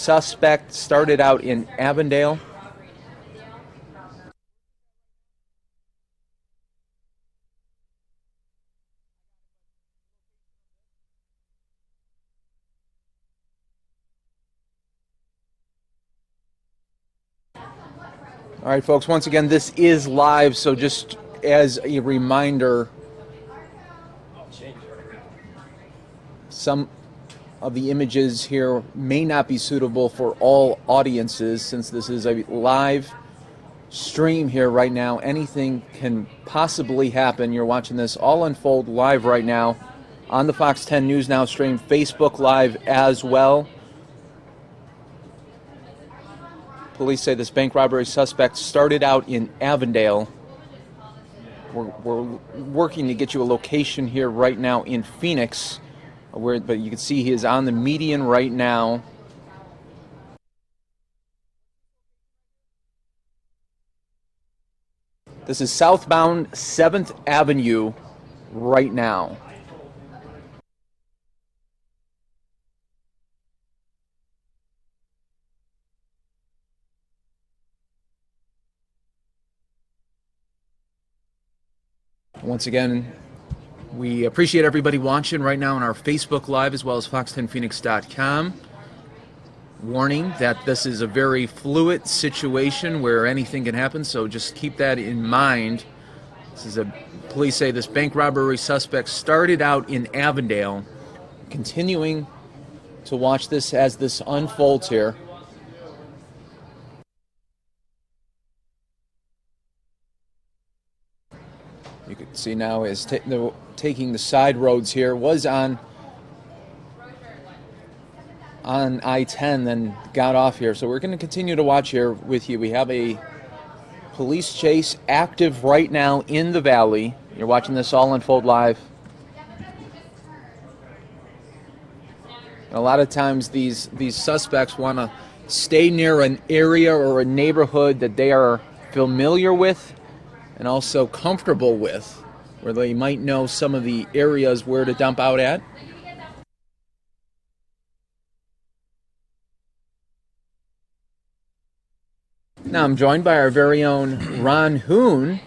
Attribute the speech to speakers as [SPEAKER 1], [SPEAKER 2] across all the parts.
[SPEAKER 1] suspect started out in Avondale. All right, folks, once again, this is live, so just as a reminder, some of the images here may not be suitable for all audiences since this is a live stream here right now. Anything can possibly happen. You're watching this all unfold live right now on the Fox 10 News Now stream, Facebook Live as well. Police say this bank robbery suspect started out in Avondale. We're working to get you a location here right now in Phoenix, but you can see he is on the median right now. This is southbound 7th Avenue right now. Once again, we appreciate everybody watching right now on our Facebook Live as well as fox10phoenix.com. Warning that this is a very fluid situation where anything can happen, so just keep that in mind. Police say this bank robbery suspect started out in Avondale. Continuing to watch this as this unfolds here. You can see now is taking the side roads here. Was on I-10, then got off here. So we're going to continue to watch here with you. We have a police chase active right now in the valley. You're watching this all unfold live. A lot of times these suspects want to stay near an area or a neighborhood that they are familiar with and also comfortable with, where they might know some of the areas where to dump out at. Now I'm joined by our very own Ron Hoon,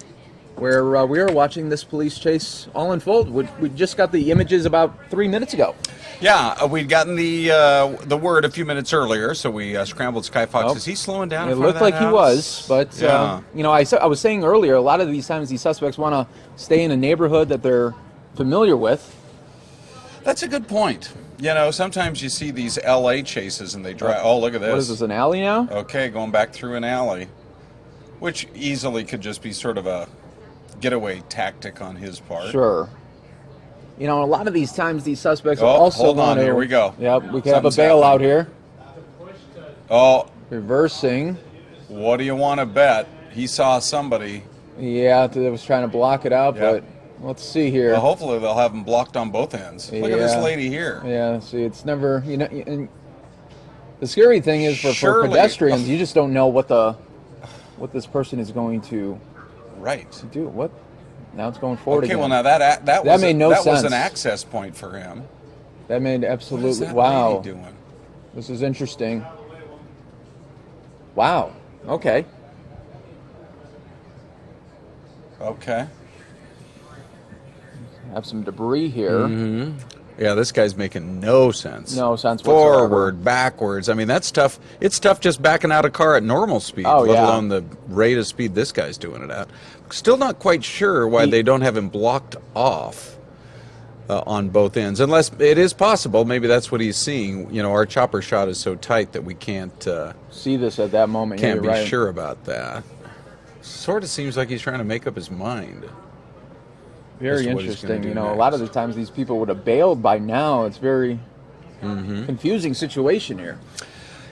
[SPEAKER 1] where we are watching this police chase all unfold. We just got the images about 3 minutes ago.
[SPEAKER 2] Yeah, we'd gotten the word a few minutes earlier, so we scrambled Sky Fox. Is he slowing down?
[SPEAKER 1] It looked like he was, but yeah. I was saying earlier, a lot of these times these suspects want to stay in a neighborhood that they're familiar with.
[SPEAKER 2] That's a good point. You know, sometimes you see these L.A. chases and they drive. Oh, look at this.
[SPEAKER 1] What is this, an alley now?
[SPEAKER 2] Okay, going back through an alley, which easily could just be sort of a getaway tactic on his part.
[SPEAKER 1] Sure. You know, a lot of these times these suspects also
[SPEAKER 2] hold on, here we go.
[SPEAKER 1] Yep, we can have a bailout here.
[SPEAKER 2] Oh.
[SPEAKER 1] Reversing.
[SPEAKER 2] What do you want to bet? He saw somebody.
[SPEAKER 1] Yeah, that was trying to block it out, but let's see here.
[SPEAKER 2] Well, hopefully they'll have them blocked on both ends. Look at this lady here.
[SPEAKER 1] Yeah, see, it's never, you know, and the scary thing is for pedestrians, you just don't know what this person is going to do. What? Now it's going forward again.
[SPEAKER 2] Okay, well now that
[SPEAKER 1] made no sense.
[SPEAKER 2] That was an access point for him.
[SPEAKER 1] That made absolutely,
[SPEAKER 2] what is that
[SPEAKER 1] wow.
[SPEAKER 2] lady doing?
[SPEAKER 1] This is interesting. Wow. Okay.
[SPEAKER 2] Okay.
[SPEAKER 1] Have some debris here.
[SPEAKER 2] Mm-hmm. Yeah, this guy's making no sense.
[SPEAKER 1] No sense whatsoever.
[SPEAKER 2] Forward, backwards. I mean, that's tough. It's tough just backing out a car at normal speed, let alone the rate of speed this guy's doing it at. Still not quite sure why they don't have him blocked off on both ends, unless it is possible. Maybe that's what he's seeing. You know, our chopper shot is so tight that we can't
[SPEAKER 1] see this at that moment.
[SPEAKER 2] Can't be sure about that. Sort of seems like he's trying to make up his mind.
[SPEAKER 1] Very interesting. You know, next. A lot of the times these people would have bailed by now. It's very confusing situation here.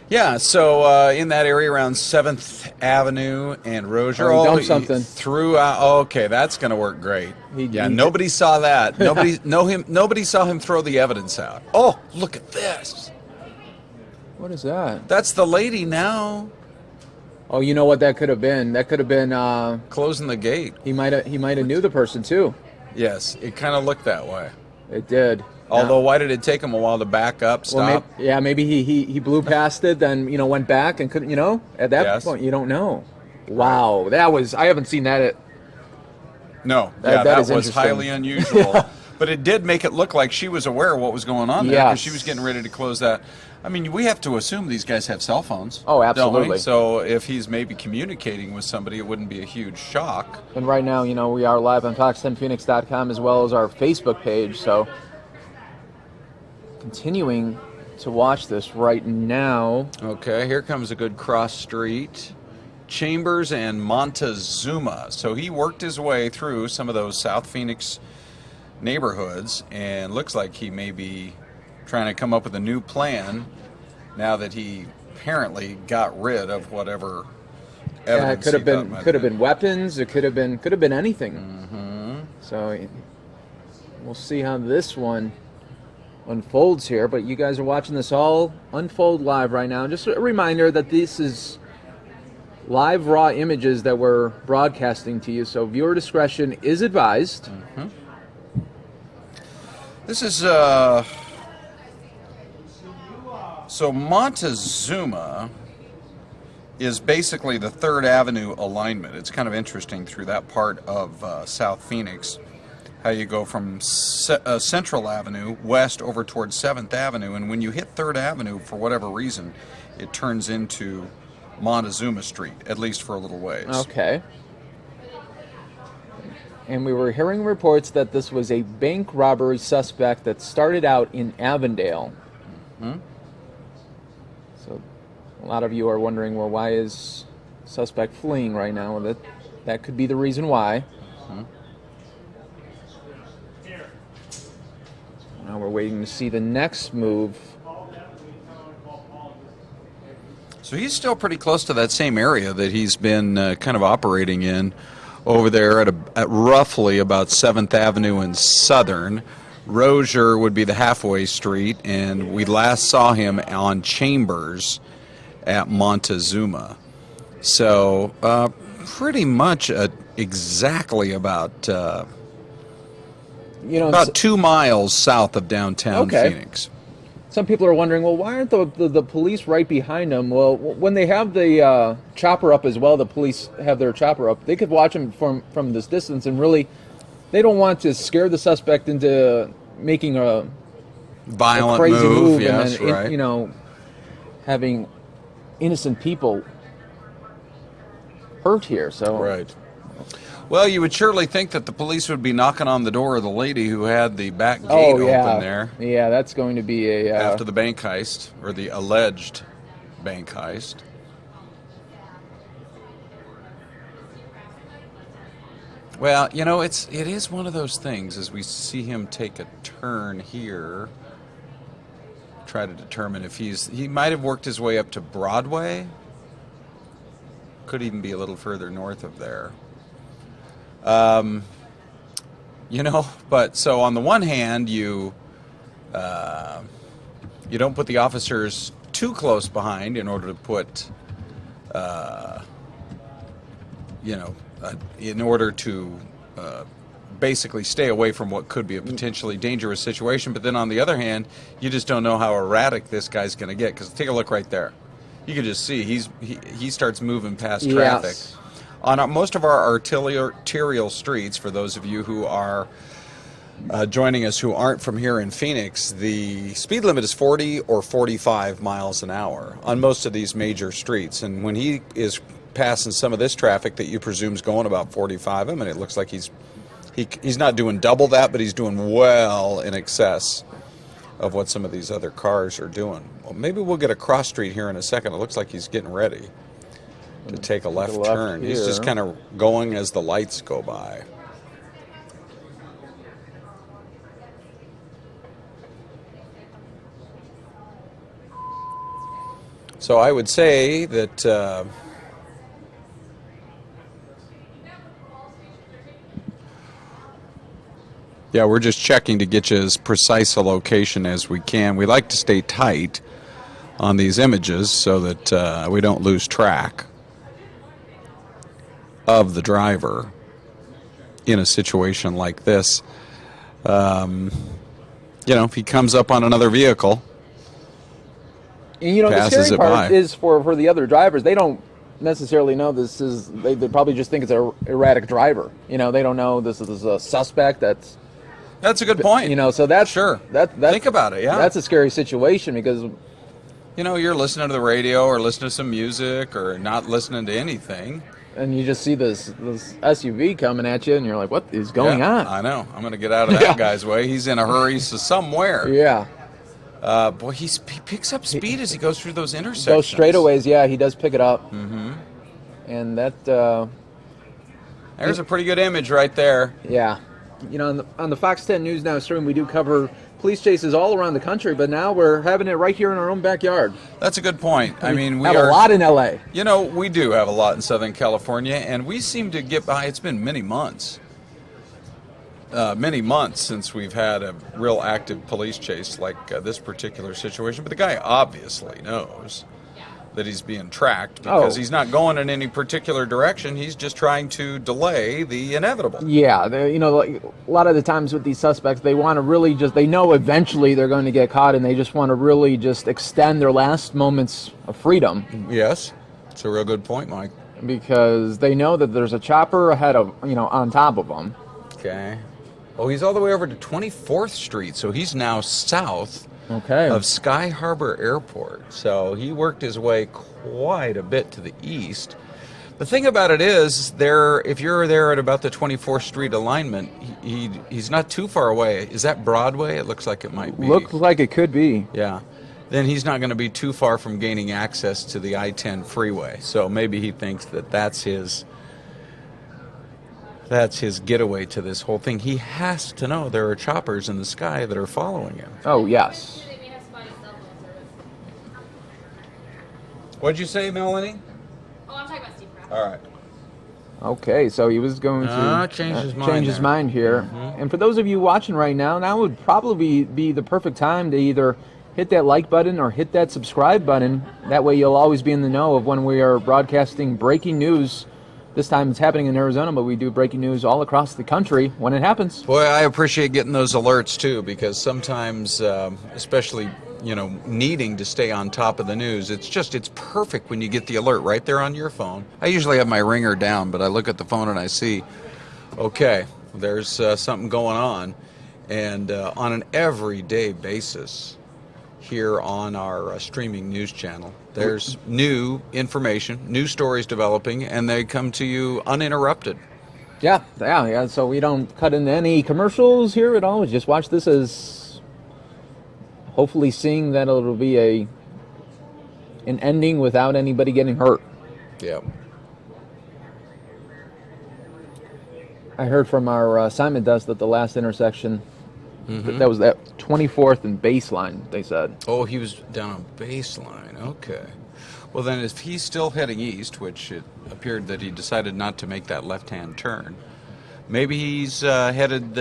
[SPEAKER 2] Yeah, so in that area around 7th Avenue and Rozier.
[SPEAKER 1] Oh, he dumped something.
[SPEAKER 2] Threw out. Oh, okay, that's going to work great. Nobody saw that. Nobody saw him throw the evidence out. Oh, look at this.
[SPEAKER 1] What is that?
[SPEAKER 2] That's the lady now.
[SPEAKER 1] Oh, you know what that could have been? That could have been
[SPEAKER 2] closing the gate.
[SPEAKER 1] He might have knew the person too.
[SPEAKER 2] Yes, it kind of looked that way.
[SPEAKER 1] It did.
[SPEAKER 2] Although, why did it take him a while to back up, stop?
[SPEAKER 1] Well, maybe he blew past it, then went back and couldn't. At that point, you don't know. Wow,
[SPEAKER 2] Right.
[SPEAKER 1] that was, I haven't seen that.
[SPEAKER 2] No,
[SPEAKER 1] that
[SPEAKER 2] was highly unusual. But it did make it look like she was aware of what was going on there, because she was getting ready to close that. I mean, we have to assume these guys have cell phones.
[SPEAKER 1] Oh,
[SPEAKER 2] don't we?
[SPEAKER 1] absolutely.
[SPEAKER 2] So if he's maybe communicating with somebody, it wouldn't be a huge shock.
[SPEAKER 1] And right now, we are live on Fox10Phoenix.com as well as our Facebook page. So continuing to watch this right now.
[SPEAKER 2] Okay, here comes a good cross street. Chambers and Montezuma. So he worked his way through some of those South Phoenix neighborhoods, and looks like he may be trying to come up with a new plan now that he apparently got rid of whatever evidence.
[SPEAKER 1] It could have been weapons. It could have been anything. Mm-hmm. So we'll see how this one unfolds here. But you guys are watching this all unfold live right now. Just a reminder that this is live raw images that we're broadcasting to you, so viewer discretion is advised.
[SPEAKER 2] Mm-hmm. This is so Montezuma is basically the 3rd Avenue alignment. It's kind of interesting through that part of South Phoenix, how you go from Central Avenue west over towards 7th Avenue, and when you hit 3rd Avenue, for whatever reason, it turns into Montezuma Street, at least for a little ways.
[SPEAKER 1] Okay. And we were hearing reports that this was a bank robbery suspect that started out in Avondale.
[SPEAKER 2] Mm-hmm.
[SPEAKER 1] So a lot of you are wondering, well, why is suspect fleeing right now? That could be the reason why.
[SPEAKER 2] Mm-hmm.
[SPEAKER 1] Now we're waiting to see the next move.
[SPEAKER 2] So he's still pretty close to that same area that he's been kind of operating in over there at roughly about 7th Avenue and Southern. Rozier would be the halfway street, and we last saw him on Chambers at Montezuma. So pretty much exactly about about 2 miles south of downtown Phoenix.
[SPEAKER 1] Some people are wondering, well, why aren't the police right behind them? Well, when they have the chopper up as well, the police have their chopper up, they could watch him from this distance, and really, they don't want to scare the suspect into making a
[SPEAKER 2] violent
[SPEAKER 1] crazy move
[SPEAKER 2] yes,
[SPEAKER 1] and then,
[SPEAKER 2] right.
[SPEAKER 1] Having innocent people hurt here. So
[SPEAKER 2] right. Well, you would surely think that the police would be knocking on the door of the lady who had the back gate open there.
[SPEAKER 1] Yeah, that's going to be
[SPEAKER 2] after the bank heist, or the alleged bank heist. Well, it is one of those things, as we see him take a turn here, try to determine if he might have worked his way up to Broadway. Could even be a little further north of there. But so on the one hand, you don't put the officers too close behind in order to put, in order to basically stay away from what could be a potentially dangerous situation. But then on the other hand, you just don't know how erratic this guy's going to get, because take a look right there. You can just see he starts moving past traffic.
[SPEAKER 1] Yes.
[SPEAKER 2] On most of our arterial streets, for those of you who are joining us who aren't from here in Phoenix, the speed limit is 40 or 45 miles an hour on most of these major streets. And when he is passing some of this traffic that you presume is going about 45, it looks like he's not doing double that, but he's doing well in excess of what some of these other cars are doing. Well, maybe we'll get a cross street here in a second. It looks like he's getting ready to take a left turn.
[SPEAKER 1] Here.
[SPEAKER 2] He's just kind of going as the lights go by. So I would say that we're just checking to get you as precise a location as we can. We like to stay tight on these images so that we don't lose track of the driver in a situation like this. if he comes up on another vehicle,
[SPEAKER 1] and the
[SPEAKER 2] passes
[SPEAKER 1] scary
[SPEAKER 2] it
[SPEAKER 1] part
[SPEAKER 2] by.
[SPEAKER 1] is for the other drivers, they don't necessarily know this is. They probably just think it's an erratic driver. They don't know this is a suspect.
[SPEAKER 2] That's a good point.
[SPEAKER 1] So that's
[SPEAKER 2] sure.
[SPEAKER 1] That's
[SPEAKER 2] Think about it. Yeah,
[SPEAKER 1] that's a scary situation because
[SPEAKER 2] you're listening to the radio or listening to some music or not listening to anything.
[SPEAKER 1] And you just see this SUV coming at you, and you're like, "What is going on?"
[SPEAKER 2] I know. I'm going to get out of that guy's way. He's in a hurry somewhere.
[SPEAKER 1] Yeah.
[SPEAKER 2] Boy, he picks up speed as he goes through those intersections.
[SPEAKER 1] Those straightaways, yeah, he does pick it up.
[SPEAKER 2] Mm-hmm.
[SPEAKER 1] And that...
[SPEAKER 2] There's a pretty good image right there.
[SPEAKER 1] Yeah. On the Fox 10 News Now stream, we do cover police chases all around the country, but now we're having it right here in our own backyard.
[SPEAKER 2] That's a good point. We
[SPEAKER 1] have a lot in L.A.
[SPEAKER 2] We do have a lot in Southern California, and we seem to get by. It's been many months since we've had a real active police chase like this particular situation. But the guy obviously knows that he's being tracked because he's not going in any particular direction. He's just trying to delay the inevitable.
[SPEAKER 1] Yeah, like a lot of the times with these suspects, they want to really they know eventually they're going to get caught, and they just want to really just extend their last moments of freedom.
[SPEAKER 2] Yes, it's a real good point, Mike.
[SPEAKER 1] Because they know that there's a chopper ahead of, on top of them.
[SPEAKER 2] Okay. Oh, he's all the way over to 24th Street, so he's now south of Sky Harbor Airport. So he worked his way quite a bit to the east. The thing about it is, if you're there at about the 24th Street alignment, he's not too far away. Is that Broadway? It looks like it might be.
[SPEAKER 1] Looks like it could be.
[SPEAKER 2] Yeah. Then he's not going to be too far from gaining access to the I-10 freeway. So maybe he thinks that that's his getaway to this whole thing. He has to know there are choppers in the sky that are following him.
[SPEAKER 1] Oh, yes.
[SPEAKER 2] What'd you say, Melanie?
[SPEAKER 3] Oh, I'm talking about Steve Kraft.
[SPEAKER 2] All right.
[SPEAKER 1] Okay, so he was going to
[SPEAKER 2] change
[SPEAKER 1] his mind here.
[SPEAKER 2] Mm-hmm.
[SPEAKER 1] And for those of you watching right now would probably be the perfect time to either hit that like button or hit that subscribe button. That way you'll always be in the know of when we are broadcasting breaking news. This time it's happening in Arizona, but we do breaking news all across the country when it happens.
[SPEAKER 2] Boy, I appreciate getting those alerts too, because sometimes, especially needing to stay on top of the news, it's perfect when you get the alert right there on your phone. I usually have my ringer down, but I look at the phone and I see, okay, there's something going on, and on an everyday basis here on our streaming news channel, there's new information, new stories developing, and they come to you uninterrupted.
[SPEAKER 1] Yeah. So we don't cut into any commercials here at all. We just watch this as hopefully seeing that it'll be an ending without anybody getting hurt.
[SPEAKER 2] Yeah.
[SPEAKER 1] I heard from our assignment desk that the last intersection, that was that 24th and Baseline, they said.
[SPEAKER 2] Oh, he was down on Baseline. Okay. Well, then if he's still heading east, which it appeared that he decided not to make that left-hand turn, maybe he's headed,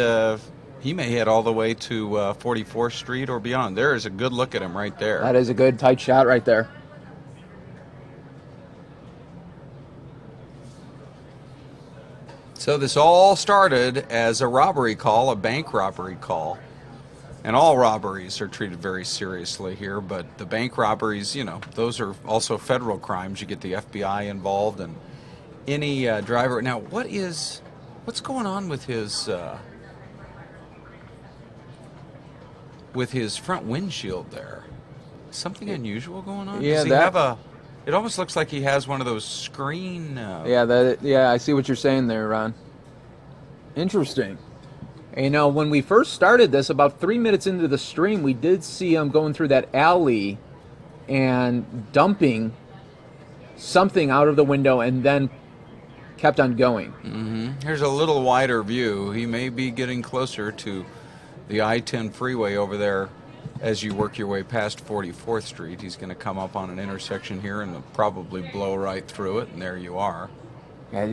[SPEAKER 2] he may head all the way to 44th Street or beyond. There is a good look at him right there.
[SPEAKER 1] That is a good tight shot right there.
[SPEAKER 2] So this all started as a robbery call, a bank robbery call. And all robberies are treated very seriously here, but the bank robberies, those are also federal crimes. You get the FBI involved, and any driver. Now, what's going on with his front windshield there? Something unusual going on?
[SPEAKER 1] Yeah,
[SPEAKER 2] it almost looks like he has one of those screen.
[SPEAKER 1] I see what you're saying there, Ron. Interesting. And, when we first started this, about 3 minutes into the stream, we did see him going through that alley and dumping something out of the window and then kept on going.
[SPEAKER 2] Mm-hmm. Here's a little wider view. He may be getting closer to the I-10 freeway over there as you work your way past 44th Street. He's going to come up on an intersection here and probably blow right through it, and there you are.
[SPEAKER 1] Yeah,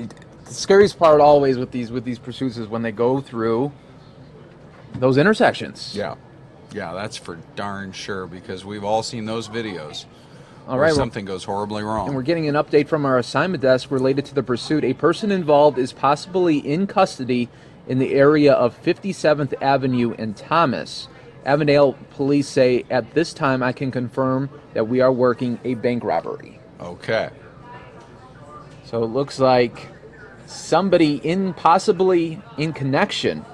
[SPEAKER 1] the scariest part always with these pursuits is when they go through those intersections.
[SPEAKER 2] Yeah, that's for darn sure, because we've all seen those videos.
[SPEAKER 1] All right,
[SPEAKER 2] something goes horribly wrong.
[SPEAKER 1] And we're getting an update from our assignment desk related to the pursuit. A person involved is possibly in custody in the area of 57th Avenue and Thomas. Avondale police say, at this time, I can confirm that we are working a bank robbery.
[SPEAKER 2] Okay.
[SPEAKER 1] So it looks like somebody possibly in connection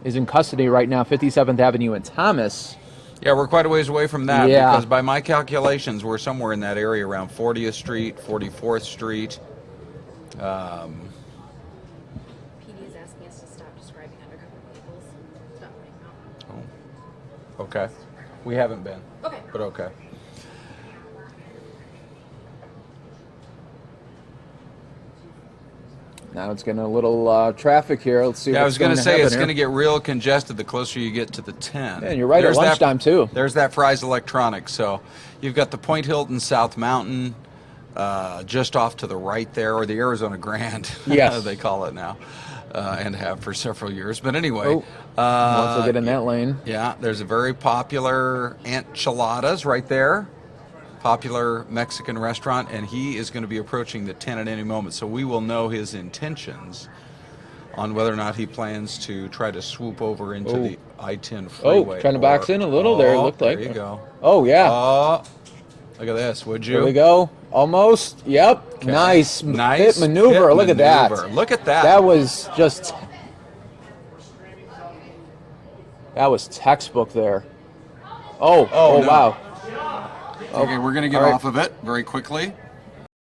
[SPEAKER 1] is in custody right now, 57th Avenue and Thomas.
[SPEAKER 2] Yeah, we're quite a ways away from that
[SPEAKER 1] Yeah.
[SPEAKER 2] because by my calculations, we're somewhere in that area around 40th Street, 44th Street.
[SPEAKER 3] PD is asking us to stop describing undercover vehicles. Stop right now.
[SPEAKER 2] Okay. We haven't been,
[SPEAKER 3] Okay.
[SPEAKER 2] but okay.
[SPEAKER 1] Now it's getting a little traffic here. Let's see
[SPEAKER 2] Yeah, I
[SPEAKER 1] what's
[SPEAKER 2] was going to say
[SPEAKER 1] happen
[SPEAKER 2] it's
[SPEAKER 1] here.
[SPEAKER 2] going to get real congested the closer you get to the 10.
[SPEAKER 1] Yeah, and you're right at lunchtime, too.
[SPEAKER 2] There's that Fry's Electronics. So you've got the Point Hilton South Mountain just off to the right there, or the Arizona Grand,
[SPEAKER 1] Yes.
[SPEAKER 2] they call it now, and have for several years. But anyway.
[SPEAKER 1] Oh, once we get in that lane.
[SPEAKER 2] Yeah, there's a very popular Enchiladas right there. Popular Mexican restaurant, and he is going to be approaching the 10 at any moment, so we will know his intentions on whether or not he plans to try to swoop over into the I-10 freeway.
[SPEAKER 1] Oh, trying to box in a little there, it looked like.
[SPEAKER 2] There you go.
[SPEAKER 1] Oh, yeah.
[SPEAKER 2] Oh, look at this, would you?
[SPEAKER 1] There we go. Almost. Yep.
[SPEAKER 2] Okay.
[SPEAKER 1] Nice.
[SPEAKER 2] Nice
[SPEAKER 1] Hit maneuver.
[SPEAKER 2] hit
[SPEAKER 1] Look
[SPEAKER 2] maneuver.
[SPEAKER 1] at that.
[SPEAKER 2] Look at that.
[SPEAKER 1] That was just... That was textbook there. Oh,
[SPEAKER 2] Oh, no.
[SPEAKER 1] wow.
[SPEAKER 2] Okay, we're going to get
[SPEAKER 1] All right.
[SPEAKER 2] off of it very quickly.